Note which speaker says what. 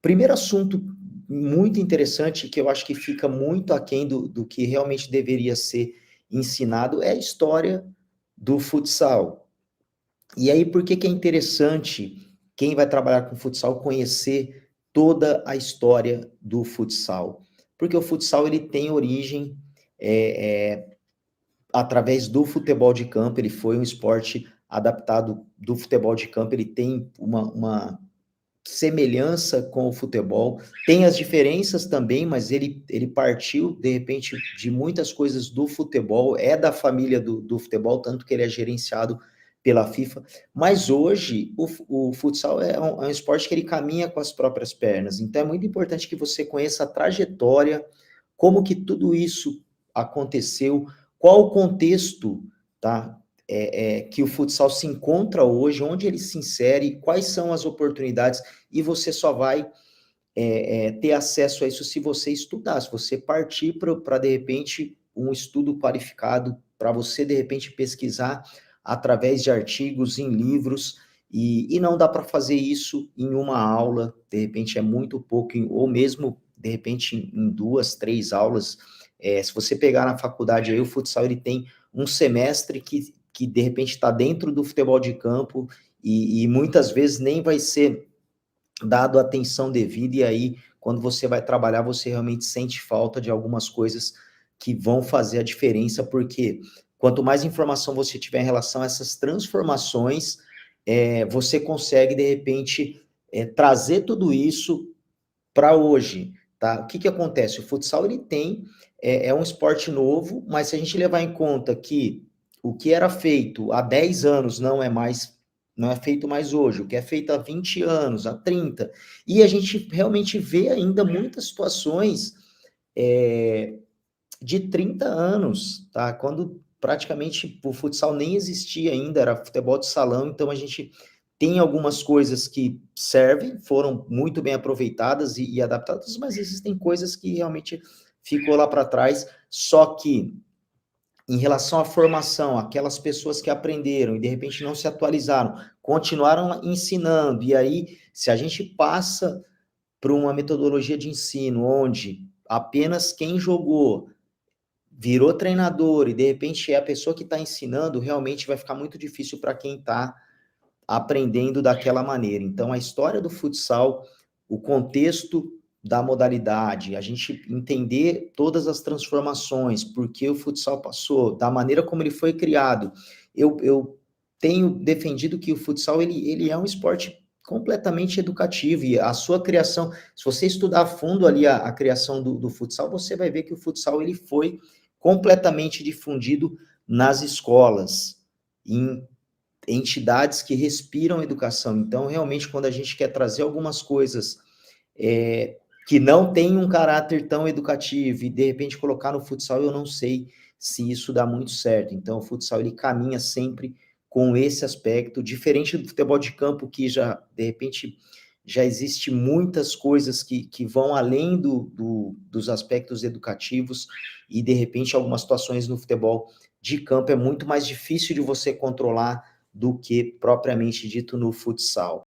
Speaker 1: Primeiro assunto muito interessante, que eu acho que fica muito aquém do que realmente deveria ser ensinado, é a história do futsal. E aí, por que que é interessante quem vai trabalhar com futsal conhecer toda a história do futsal? Porque o futsal ele tem origem através do futebol de campo, ele foi um esporte adaptado do futebol de campo, ele tem uma semelhança com o futebol, tem as diferenças também, mas ele partiu, de repente, de muitas coisas do futebol, é da família do futebol, tanto que ele é gerenciado pela FIFA, mas hoje o futsal é um esporte que ele caminha com as próprias pernas, então é muito importante que você conheça a trajetória, como que tudo isso aconteceu, qual o contexto, tá? Que o futsal se encontra hoje, onde ele se insere, quais são as oportunidades, e você só vai ter acesso a isso se você estudar, se você partir para, de repente, um estudo qualificado, para você, de repente, pesquisar através de artigos, em livros, e não dá para fazer isso em uma aula, de repente é muito pouco, ou mesmo, de repente, em 2, 3 aulas. Se você pegar na faculdade aí, o futsal ele tem um semestre que de repente está dentro do futebol de campo, e muitas vezes nem vai ser dado a atenção devida, e aí, quando você vai trabalhar, você realmente sente falta de algumas coisas que vão fazer a diferença, porque quanto mais informação você tiver em relação a essas transformações, você consegue, de repente, trazer tudo isso para hoje, tá? O que que acontece? O futsal, ele é um esporte novo, mas se a gente levar em conta que o que era feito há 10 anos não é feito mais hoje, o que é feito há 20 anos, há 30, e a gente realmente vê ainda muitas situações de 30 anos, tá? Quando praticamente o futsal nem existia ainda, era futebol de salão, então a gente tem algumas coisas que servem, foram muito bem aproveitadas e adaptadas, mas existem coisas que realmente ficou lá para trás, só que em relação à formação, aquelas pessoas que aprenderam e de repente não se atualizaram, continuaram ensinando, e aí, se a gente passa para uma metodologia de ensino onde apenas quem jogou virou treinador e de repente é a pessoa que está ensinando, realmente vai ficar muito difícil para quem está aprendendo daquela maneira. Então, a história do futsal, o contexto da modalidade, a gente entender todas as transformações, porque o futsal passou, da maneira como ele foi criado. Eu tenho defendido que o futsal ele é um esporte completamente educativo, e a sua criação, se você estudar a fundo ali a criação do futsal, você vai ver que o futsal ele foi completamente difundido nas escolas, em entidades que respiram educação. Então, realmente, quando a gente quer trazer algumas coisas que não têm um caráter tão educativo e, de repente, colocar no futsal, eu não sei se isso dá muito certo. Então, o futsal, ele caminha sempre com esse aspecto, diferente do futebol de campo, que já, de repente, já existe muitas coisas que vão além dos aspectos educativos, e, de repente, algumas situações no futebol de campo é muito mais difícil de você controlar do que propriamente dito no futsal.